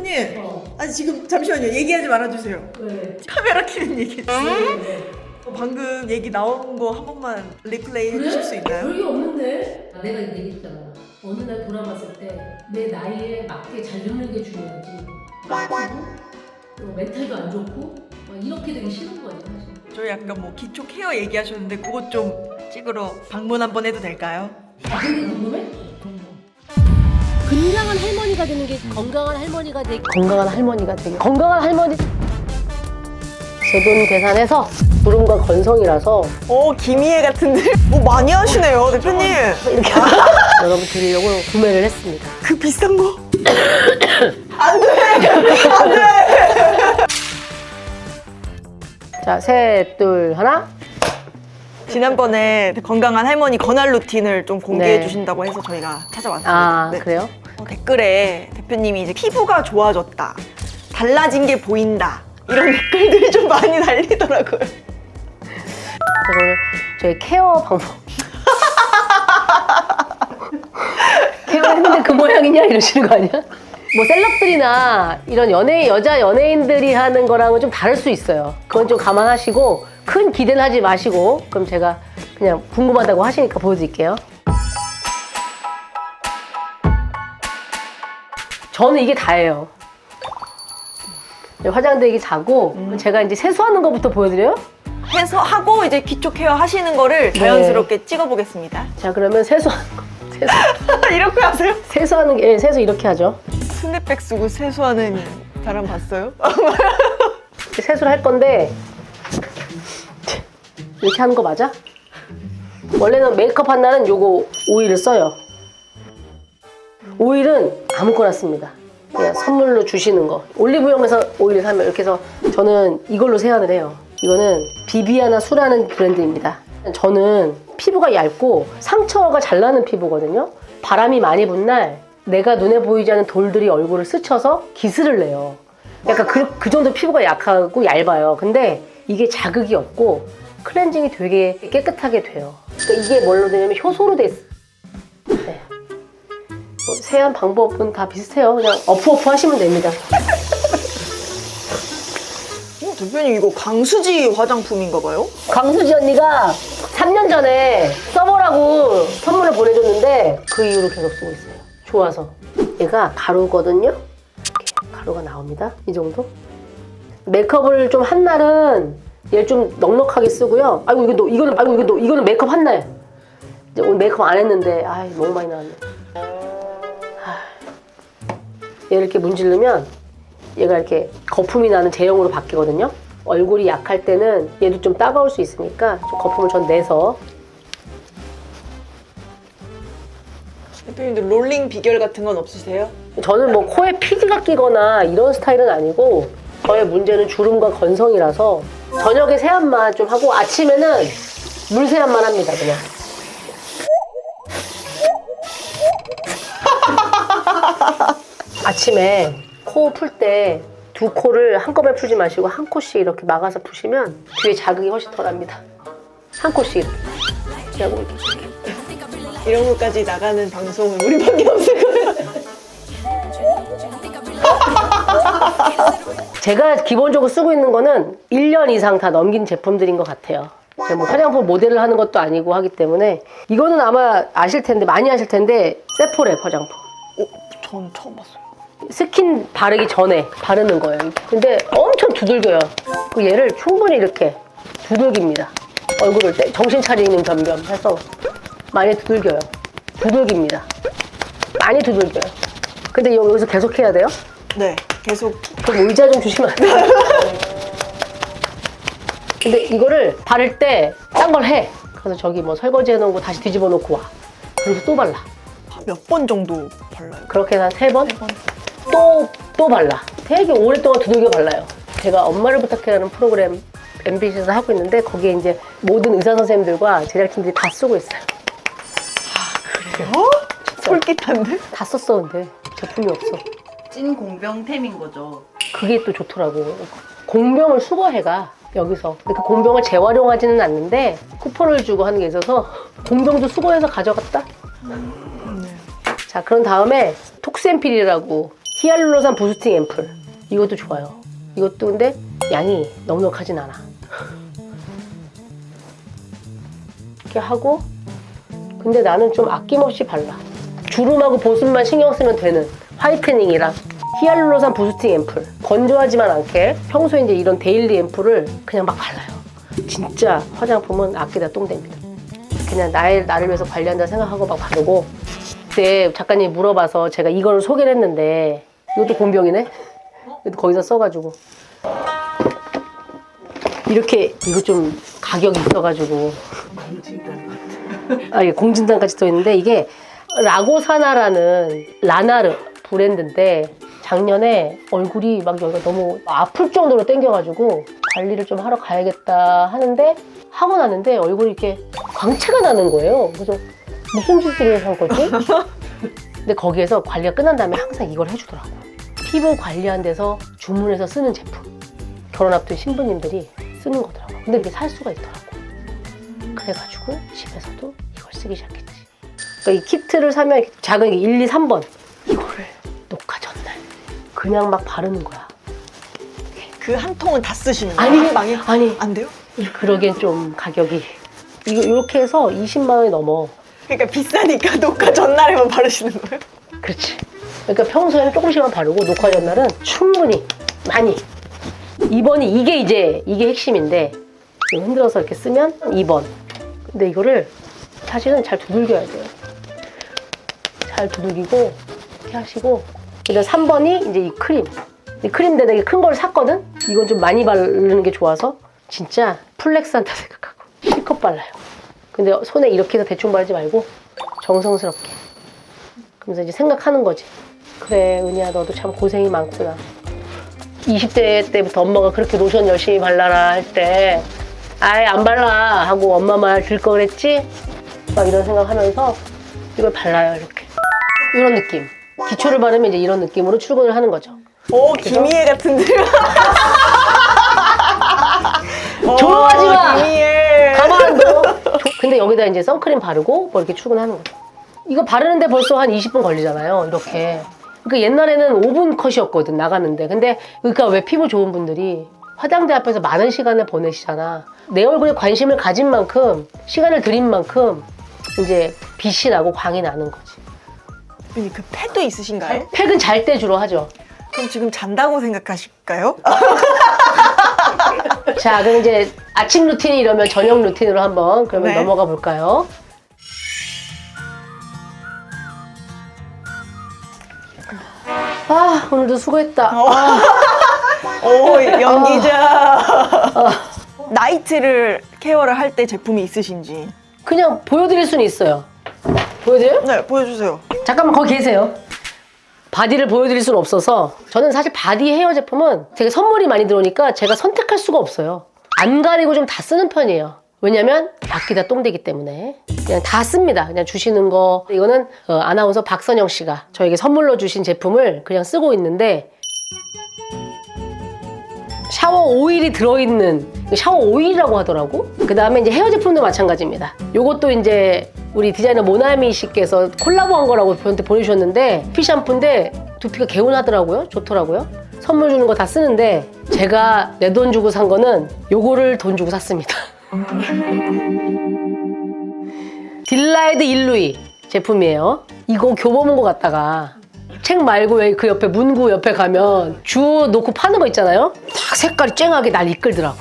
대표님, 아니 지금 잠시만요. 얘기하지 말아주세요. 네. 카메라 켜는 얘기. 방금 얘기 나온 거 한 번만 리플레이 해주실 수 있나요? 별게 없는데? 내가 얘기했잖아. 어느 날 돌아봤을 때 내 나이에 맞게 잘 늙는 게 중요하지. 또 멘탈도 안 좋고 막 이렇게 되기 싫은 거지 사실. 저 약간 뭐 기초 케어 얘기하셨는데 그것 좀 찍으러 방문 한번 해도 될까요? 아 그게 궁금해? 건강한 할머니가 되는 게 건강한 할머니가 되기 건강한 할머니가 되기 건강한 할머니 제 돈 계산해서 부름과 건성이라서 김희애 같은데? 뭐 많이 하시네요, 대표님. 이렇게 여러분 드리려고 구매를 했습니다. 그 비싼 거? 안 돼! 안 돼! 자, 셋, 둘, 하나. 지난번에 건강한 할머니 건활 루틴을 좀 공개해 네. 주신다고 해서 저희가 찾아왔습니다. 아, 네. 그래요? 댓글에 대표님이 이제 피부가 좋아졌다, 달라진 게 보인다, 이런 댓글들이 좀 많이 달리더라고요. 그래서 오늘 저희 케어 방법 케어했는데 그 모양이냐 이러시는 거 아니야? 뭐 셀럽들이나 이런 여자 연예인들이 하는 거랑은 좀 다를 수 있어요. 그건 좀 감안하시고 큰 기대는 하지 마시고, 그럼 제가 그냥 궁금하다고 하시니까 보여드릴게요. 저는 이게 다예요. 화장대기 자고 제가 이제 세수하는 것부터 보여드려요? 해서 하고 이제 기초 케어 하시는 거를 자연스럽게 찍어보겠습니다. 자, 그러면 세수하는 거. 이렇게 하세요? 세수하는 게, 세수 이렇게 하죠. 스냅백 쓰고 세수하는 사람 봤어요? 세수를 할 건데 이렇게 하는 거 맞아? 원래는 메이크업 한 날은 요거 오일을 써요. 오일은 아무거나 씁니다. 그냥 선물로 주시는 거. 올리브영에서 오일을 사면 이렇게 해서 저는 이걸로 세안을 해요. 이거는 비비아나 수라는 브랜드입니다. 저는 피부가 얇고 상처가 잘 나는 피부거든요. 바람이 많이 분 날 내가 눈에 보이지 않는 돌들이 얼굴을 스쳐서 기스를 내요. 약간 그 정도 피부가 약하고 얇아요. 근데 이게 자극이 없고 클렌징이 되게 깨끗하게 돼요. 그러니까 이게 뭘로 되냐면 효소로 돼 있어요. 네. 뭐 세안 방법은 다 비슷해요. 그냥 어프어프 하시면 됩니다. 대표님 이거 강수지 화장품인가 봐요? 강수지 언니가 3년 전에 써보라고 선물을 보내줬는데 그 이후로 계속 쓰고 있어요. 좋아서. 얘가 가루거든요. 이렇게 가루가 나옵니다. 이 정도. 메이크업을 좀 한 날은 얘를 좀 넉넉하게 쓰고요. 아이고 이거는 메이크업 한 날. 이제 오늘 메이크업 안 했는데 너무 많이 나왔네. 얘를 이렇게 문지르면 얘가 이렇게 거품이 나는 제형으로 바뀌거든요. 얼굴이 약할 때는 얘도 좀 따가울 수 있으니까 좀 거품을 전 내서. 대표님들 롤링 비결 같은 건 없으세요? 저는 뭐 코에 피지가 끼거나 이런 스타일은 아니고 저의 문제는 주름과 건성이라서 저녁에 세안만 좀 하고 아침에는 물 세안만 합니다. 그냥. 아침에 코 풀 때 두 코를 한꺼번에 풀지 마시고 한 코씩 이렇게 막아서 푸시면 뒤에 자극이 훨씬 덜합니다. 한 코씩 이렇게 하고 이렇게. 이런 것까지 나가는 방송은 우리밖에 없을 거예요. 제가 기본적으로 쓰고 있는 거는 1년 이상 다 넘긴 제품들인 것 같아요. 제가 뭐 화장품 모델을 하는 것도 아니고 하기 때문에. 이거는 아마 아실 텐데, 많이 아실 텐데, 세포랩 화장품. 전 처음 봤어요. 스킨 바르기 전에 바르는 거예요. 근데 엄청 두들겨요. 그 얘를 충분히 이렇게 두들깁니다. 얼굴을 정신 차리는 겸겸해서 많이 두들겨요. 두들깁니다. 많이 두들겨요. 근데 여기서 계속 해야 돼요? 네, 계속. 그럼 의자 좀 주시면 안 돼요? 근데 이거를 바를 때 딴 걸 해. 그래서 저기 뭐 설거지 해놓은 거 다시 뒤집어 놓고 와. 그리고 또 발라. 몇 번 정도 발라요? 그렇게 해서 한 3번? 또 발라. 되게 오랫동안 두들겨 발라요. 제가 엄마를 부탁해라는 프로그램 MBC에서 하고 있는데 거기에 이제 모든 의사 선생님들과 제작진들이 다 쓰고 있어요. 그래요? 솔깃한데? 다 썼어. 근데 제품이 없어. 찐 공병템인 거죠. 그게 또 좋더라고. 공병을 수거해가 여기서. 그 공병을 재활용하지는 않는데 쿠폰을 주고 하는 게 있어서 공병도 수거해서 가져갔다. 자, 그런 다음에 톡센필이라고 히알루론산 부스팅 앰플. 이것도 좋아요. 이것도 근데 양이 넉넉하진 않아. 이렇게 하고, 근데 나는 좀 아낌없이 발라. 주름하고 보습만 신경 쓰면 되는 화이트닝이랑 히알루론산 부스팅 앰플. 건조하지만 않게 평소에 이제 이런 데일리 앰플을 그냥 막 발라요. 진짜 화장품은 아끼다 똥됩니다. 그냥 나를 위해서 관리한다 생각하고 막 바르고. 그때 작가님이 물어봐서 제가 이걸 소개를 했는데 이것도 곰병이네? 이것도 거기서 써가지고 이렇게 이거 좀 가격이 있어가지고 이게 공진단까지 써있는데 이게 라고사나라는 라나르 브랜드인데 작년에 얼굴이 막 여기가 너무 아플 정도로 땡겨가지고 관리를 좀 하러 가야겠다 하는데 하고 나는데 얼굴이 이렇게 광채가 나는 거예요. 그래서 무슨 짓을 한 거지? 근데 거기에서 관리가 끝난 다음에 항상 이걸 해주더라고. 피부 관리한 데서 주문해서 쓰는 제품. 결혼 앞둔 신부님들이 쓰는 거더라고. 근데 이게 살 수가 있더라고. 그래가지고 집에서도 이걸 쓰기 시작했지. 그러니까 이 키트를 사면 작은 게 1, 2, 3번 이거를 녹화 전날 그냥 막 바르는 거야. 그 한 통은 다 쓰시는 아니, 거예요? 망해? 아니. 안 돼요? 그러기엔 좀 가격이 이거 이렇게 해서 20만 원이 넘어. 그러니까 비싸니까 녹화 전날에만 바르시는 거예요? 그렇지. 그러니까 평소에는 조금씩만 바르고 녹화 전날은 충분히 많이. 2번이 이게 핵심인데 이거 흔들어서 이렇게 쓰면 2번. 근데 이거를 사실은 잘 두들겨야 돼요. 잘 두들기고 이렇게 하시고 그다음 3번이 이제 이 크림. 이 크림인데 되게 큰 걸 샀거든? 이건 좀 많이 바르는 게 좋아서 진짜 플렉스 한다 생각하고 실컷 발라요. 근데 손에 이렇게 해서 대충 바르지 말고 정성스럽게. 그러면서 이제 생각하는 거지. 그래 은희야 너도 참 고생이 많구나. 20대 때부터 엄마가 그렇게 로션 열심히 발라라 할 때 아예 안 발라 하고 엄마 말 들 거 그랬지? 막 이런 생각하면서 이걸 발라요 이렇게. 이런 느낌. 기초를 바르면 이제 이런 느낌으로 출근을 하는 거죠. 오, 김희애 같은데. 조롱하지 마! 김희애. 가만 둬. 근데 여기다 이제 선크림 바르고 뭐 이렇게 출근하는 거죠. 이거 바르는데 벌써 한 20분 걸리잖아요. 이렇게. 그러니까 옛날에는 5분 컷이었거든 나가는데. 근데 그러니까 왜 피부 좋은 분들이 화장대 앞에서 많은 시간을 보내시잖아. 내 얼굴에 관심을 가진 만큼 시간을 들인 만큼 이제 빛이 나고 광이 나는 거지. 언니 그 팩도 있으신가요? 팩은 잘 때 주로 하죠. 그럼 지금 잔다고 생각하실까요? 자, 그럼 이제 아침 루틴이 이러면 저녁 루틴으로 한번 그러면 네. 넘어가 볼까요? 아, 오늘도 수고했다. 아, 오, 연기자. 나이트를 케어를 할 때 제품이 있으신지. 그냥 보여드릴 수는 있어요. 보여드려요? 네, 보여주세요. 잠깐만 거기 계세요. 바디를 보여드릴 수는 없어서 저는 사실 바디 헤어 제품은 되게 선물이 많이 들어오니까 제가 선택할 수가 없어요. 안 가리고 좀 다 쓰는 편이에요. 왜냐면 아끼다 똥되기 때문에 그냥 다 씁니다. 그냥 주시는 거. 이거는 아나운서 박선영 씨가 저에게 선물로 주신 제품을 그냥 쓰고 있는데 샤워 오일이 들어있는 샤워 오일이라고 하더라고. 그 다음에 이제 헤어 제품도 마찬가지입니다. 요것도 이제 우리 디자이너 모나미 씨께서 콜라보한 거라고 저한테 보내주셨는데 두피 샴푸인데 두피가 개운하더라고요. 좋더라고요. 선물 주는 거 다 쓰는데 제가 내 돈 주고 산 거는 요거를 돈 주고 샀습니다. 딜라이드 일루이 제품이에요. 이거 교보문고 갔다가 책 말고 왜 그 옆에 문구 옆에 가면 주 놓고 파는 거 있잖아요. 딱 색깔이 쨍하게 날 이끌더라고.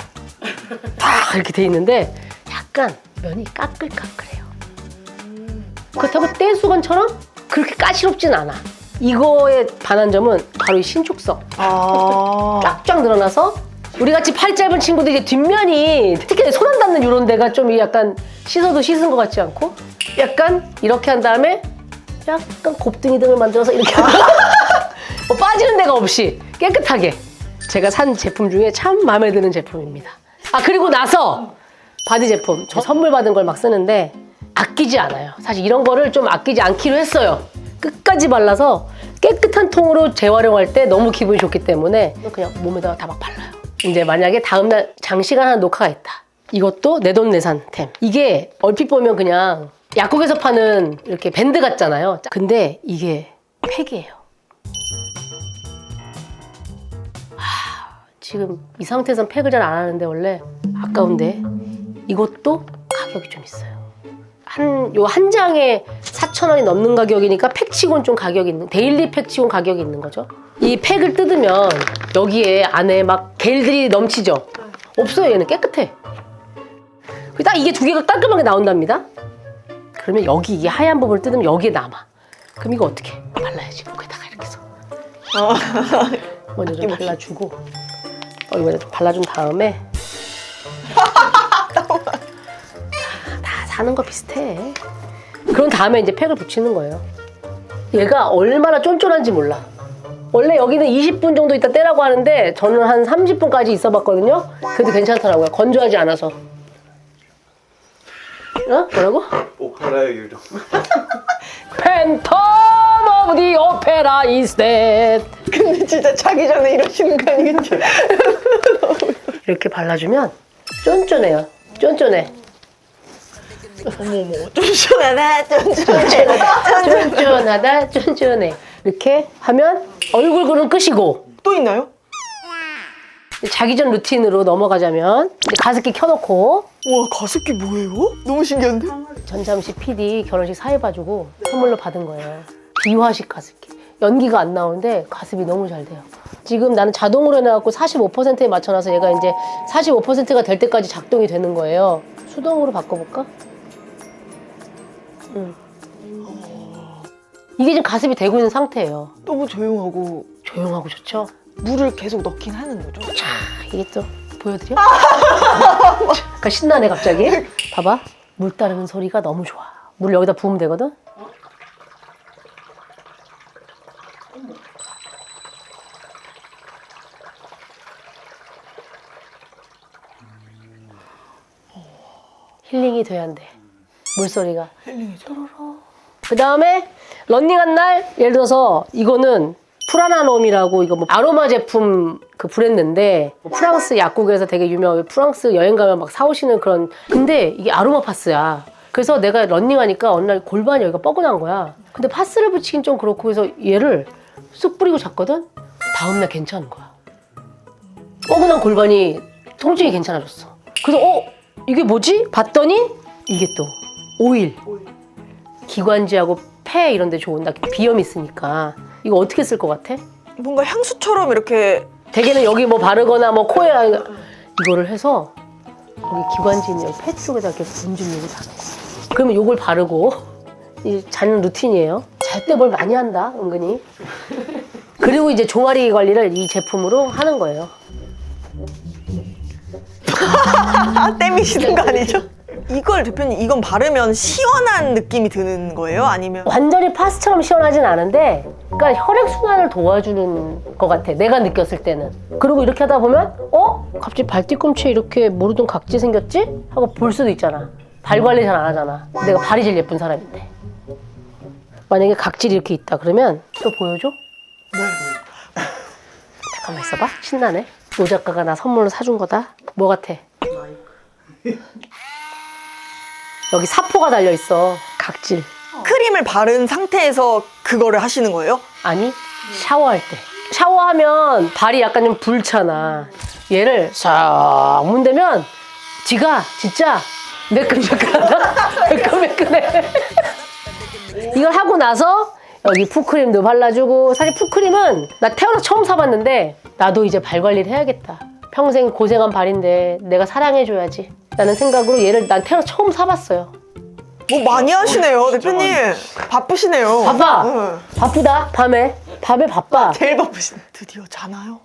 딱 이렇게 돼 있는데 약간 면이 까끌까끌해요. 그렇다고 떼수건처럼 그렇게 까시럽진 않아. 이거의 반한 점은 바로 이 신축성. 쫙쫙 늘어나서 우리같이 팔 짧은 친구들 이제 뒷면이 특히 손 안 닿는 이런 데가 좀 약간 씻어도 씻은 것 같지 않고 약간 이렇게 한 다음에 약간 곱등이 등을 만들어서 이렇게 뭐 빠지는 데가 없이 깨끗하게 제가 산 제품 중에 참 마음에 드는 제품입니다. 아 그리고 나서 바디 제품 저 선물 받은 걸 막 쓰는데 아끼지 않아요. 사실 이런 거를 좀 아끼지 않기로 했어요. 끝까지 발라서 깨끗한 통으로 재활용할 때 너무 기분이 좋기 때문에 그냥 몸에다가 다 막 발라요. 이제 만약에 다음날 장시간 하는 녹화가 있다. 이것도 내돈내산템. 이게 얼핏 보면 그냥 약국에서 파는 이렇게 밴드 같잖아요. 근데 이게 팩이에요. 지금 이 상태에선 팩을 잘 안 하는데 원래 아까운데 이것도 가격이 좀 있어요. 한 장에 4,000원이 넘는 가격이니까 팩치곤 좀 가격이 있는, 데일리 팩치곤 가격이 있는 거죠. 이 팩을 뜯으면 여기에 안에 막 겔들이 넘치죠? 없어요. 얘는 깨끗해. 딱 이게 두 개가 깔끔하게 나온답니다. 그러면 여기 이 하얀 부분을 뜯으면 여기에 남아. 그럼 이거 어떻게 해? 발라야지. 목에다가 이렇게 해서. 먼저 좀 발라주고 이거 좀 발라준 다음에 다 사는 거 비슷해. 그런 다음에 이제 팩을 붙이는 거예요. 얘가 얼마나 쫀쫀한지 몰라. 원래 여기는 20분 정도 있다 떼라고 하는데 저는 한 30분까지 있어 봤거든요. 그래도 괜찮더라고요. 건조하지 않아서. 어? 뭐라고? 오페라의 유령. 팬텀 오브 디 오페라 is dead. 근데 진짜 자기 전에 이러시는 거 아니겠죠? 이렇게 발라주면 쫀쫀해요. 쫀쫀해. 어머머, 쫀쫀하다, 쫀쫀해. 쫀쫀하다, 쫀쫀해. 이렇게 하면 얼굴 그은 끝이고. 또 있나요? 자기 전 루틴으로 넘어가자면 이제 가습기 켜놓고 와, 가습기 뭐예요? 너무 신기한데? 전참시 PD 결혼식 사회 봐주고 선물로 받은 거예요. 비화식 가습기. 연기가 안 나오는데 가습이 너무 잘 돼요. 지금 나는 자동으로 해놔갖고 45%에 맞춰놔서 얘가 이제 45%가 될 때까지 작동이 되는 거예요. 수동으로 바꿔볼까? 이게 지금 가습이 되고 있는 상태예요. 너무 조용하고 조용하고 좋죠? 물을 계속 넣긴 하는 거죠? 자, 이게 또 보여드려? 그러니까 신나네 갑자기. 봐봐, 물 따르는 소리가 너무 좋아. 물 여기다 부으면 되거든? 힐링이 돼야 한대. 물소리가. 그 다음에 런닝한 날 예를 들어서 이거는 프라나놈이라고 이거 뭐 아로마 제품 그 브랜드인데 프랑스 약국에서 되게 유명한, 프랑스 여행 가면 막 사오시는 그런, 근데 이게 아로마 파스야. 그래서 내가 런닝하니까 어느 날 골반이 여기가 뻐근한 거야. 근데 파스를 붙이긴 좀 그렇고 그래서 얘를 쑥 뿌리고 잤거든? 다음날 괜찮은 거야. 뻐근한 골반이 통증이 괜찮아졌어. 그래서 이게 뭐지? 봤더니 이게 또 오일. 기관지하고 폐 이런 데 좋은, 나 비염 있으니까. 이거 어떻게 쓸 것 같아? 뭔가 향수처럼 이렇게 대개는 여기 뭐 바르거나 뭐 코에 이거를 해서 여기 기관지 있는 여기 폐 쪽에다 이렇게 문질르고 자는 거야. 그러면 이걸 바르고 이제 자는 루틴이에요. 잘 때 뭘 많이 한다 은근히. 그리고 이제 종아리 관리를 이 제품으로 하는 거예요. 땜이시는 거 아니죠? 이걸 대표님, 이건 바르면 시원한 느낌이 드는 거예요? 아니면 완전히 파스처럼 시원하진 않은데 그러니까 혈액순환을 도와주는 것 같아, 내가 느꼈을 때는. 그리고 이렇게 하다 보면 갑자기 발 뒤꿈치에 이렇게 모르던 각지 생겼지? 하고 볼 수도 있잖아. 발 관리 잘 안 하잖아. 내가 발이 제일 예쁜 사람인데. 만약에 각질이 이렇게 있다 그러면 또 보여줘? 네. 잠깐만 있어봐. 신나네. 노 작가가 나 선물로 사준 거다. 뭐 같아? 여기 사포가 달려있어. 각질. 크림을 바른 상태에서 그거를 하시는 거예요? 아니, 샤워할 때. 샤워하면 발이 약간 좀 불잖아. 얘를 싹 문대면 지가 진짜 매끈매끈하다? 매끈매끈해. 이걸 하고 나서 여기 푸크림도 발라주고, 사실 푸크림은 나 태어나서 처음 사봤는데 나도 이제 발 관리를 해야겠다. 평생 고생한 발인데 내가 사랑해줘야지 라는 생각으로 얘를 난 태어나서 처음 사봤어요. 뭐 많이 하시네요, 대표님. 바쁘시네요. 바빠. 응. 바쁘다. 밤에 바빠. 제일 바쁘시네. 드디어 자나요?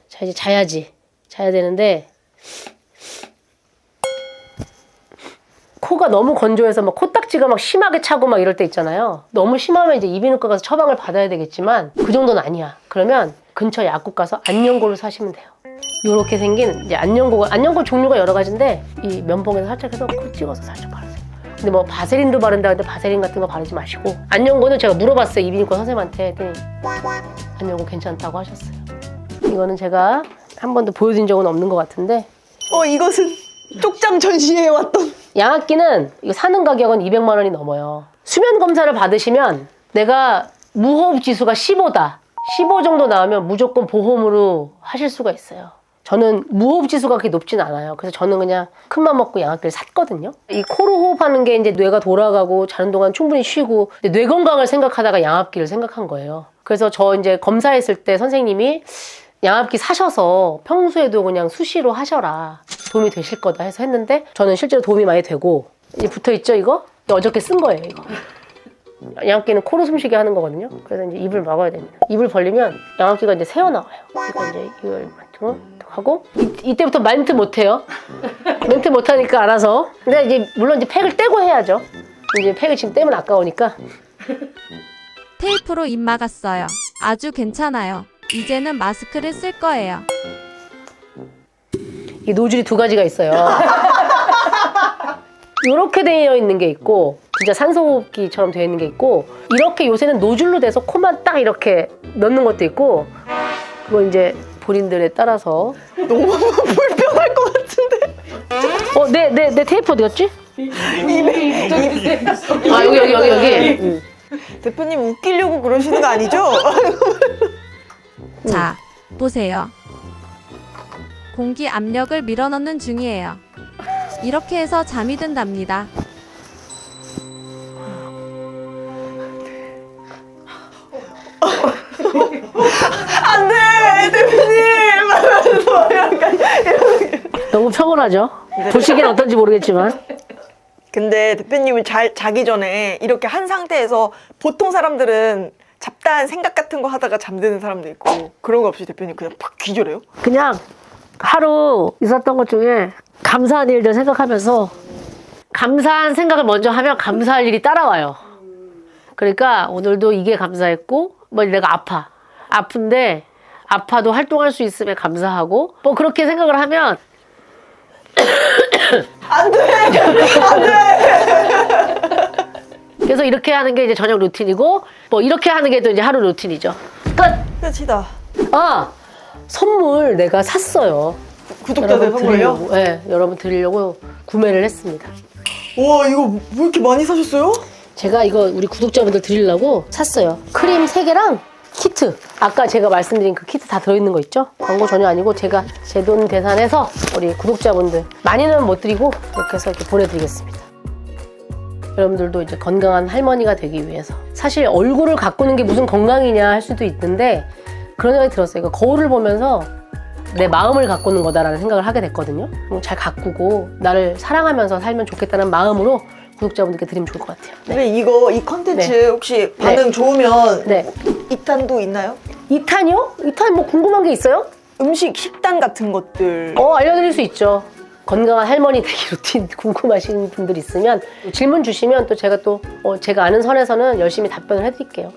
자, 이제 자야지. 자야 되는데 코가 너무 건조해서 막 코딱지가 막 심하게 차고 막 이럴 때 있잖아요. 너무 심하면 이제 이비인후과 가서 처방을 받아야 되겠지만 그 정도는 아니야. 그러면 근처 약국 가서 안녕고를 사시면 돼요. 이렇게 생긴 이제 안녕고 종류가 여러 가지인데 이 면봉에서 살짝 해서 코 찍어서 살짝 바르세요. 근데 뭐 바세린도 바른다 근데 바세린 같은 거 바르지 마시고, 안녕고는 제가 물어봤어요, 이비인후과 선생님한테. 했더니 안녕고 괜찮다고 하셨어요. 이거는 제가 한 번도 보여드린 적은 없는 것 같은데, 이것은 쪽잠 전시회에 왔던. 양압기는 이거 사는 가격은 200만 원이 넘어요. 수면 검사를 받으시면 내가 무호흡 지수가 15다. 15 정도 나오면 무조건 보험으로 하실 수가 있어요. 저는 무호흡 지수가 그렇게 높진 않아요. 그래서 저는 그냥 큰맘 먹고 양압기를 샀거든요. 이 코로 호흡하는 게 이제 뇌가 돌아가고 자는 동안 충분히 쉬고 근데 뇌 건강을 생각하다가 양압기를 생각한 거예요. 그래서 저 이제 검사했을 때 선생님이 양압기 사셔서 평소에도 그냥 수시로 하셔라. 도움이 되실 거다 해서 했는데 저는 실제로 도움이 많이 되고 이제 붙어있죠 이거? 어저께 쓴 거예요 이거. 양압기는 코로 숨쉬게 하는 거거든요. 그래서 이제 입을 막아야 됩니다. 입을 벌리면 양압기가 이제 새어나와요. 그러니까 이제 이걸 하고 이때부터 멘트 못해요. 멘트 못하니까 알아서. 근데 이제 물론 이제 팩을 떼고 해야죠. 이제 팩을 지금 떼면 아까우니까. 테이프로 입 막았어요. 아주 괜찮아요. 이제는 마스크를 쓸 거예요. 이 노즐이 두 가지가 있어요. 이렇게 되어 있는 게 있고 진짜 산소호흡기처럼 되어 있는 게 있고 이렇게 요새는 노즐로 돼서 코만 딱 이렇게 넣는 것도 있고 그거 이제 본인들에 따라서 너무 불편할 것 같은데. 내 테이프 어디 갔지? 아 여기. 대표님 웃기려고 그러시는 거 아니죠? 자, 보세요. 공기 압력을 밀어넣는 중이에요. 이렇게 해서 잠이 든답니다. 안 돼! 대표님! 하면서 약간 너무 평온하죠? 보시기엔 어떤지 모르겠지만 근데 대표님은 자기 전에 이렇게 한 상태에서 보통 사람들은 잡다한 생각 같은 거 하다가 잠드는 사람도 있고 그런 거 없이 대표님 그냥 팍 기절해요? 그냥 하루 있었던 것 중에 감사한 일들 생각하면서 감사한 생각을 먼저 하면 감사할 일이 따라와요. 그러니까 오늘도 이게 감사했고 뭐 내가 아픈데 아파도 활동할 수 있음에 감사하고 뭐 그렇게 생각을 하면 안 돼! 안 돼! 그래서 이렇게 하는 게 이제 저녁 루틴이고 뭐 이렇게 하는 게 또 이제 하루 루틴이죠. 끝이다. 아 선물 내가 샀어요. 구독자들 선물요? 네, 여러분 드리려고 구매를 했습니다. 와 이거 왜 이렇게 많이 사셨어요? 제가 이거 우리 구독자분들 드리려고 샀어요. 크림 3개랑 키트. 아까 제가 말씀드린 그 키트 다 들어있는 거 있죠? 광고 전혀 아니고 제가 제 돈 계산해서 우리 구독자분들 많이는 못 드리고 이렇게 해서 이렇게 보내드리겠습니다. 여러분들도 이제 건강한 할머니가 되기 위해서 사실 얼굴을 가꾸는 게 무슨 건강이냐 할 수도 있는데 그런 생각이 들었어요. 이거 거울을 보면서 내 마음을 가꾸는 거다라는 생각을 하게 됐거든요. 잘 가꾸고 나를 사랑하면서 살면 좋겠다는 마음으로 구독자분들께 드리면 좋을 것 같아요. 네. 근데 이 컨텐츠 네. 혹시 반응 좋으면 네. 2탄도 있나요? 2탄이요? 2탄 뭐 궁금한 게 있어요? 음식, 식단 같은 것들 알려드릴 수 있죠. 건강한 할머니 되기 루틴 궁금하신 분들 있으면 질문 주시면 또 제가 제가 아는 선에서는 열심히 답변을 해드릴게요.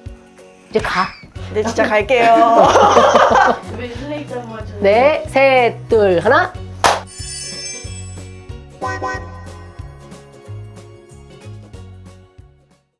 이제 가. 네 진짜 갈게요. 네, 셋, 둘, 하나.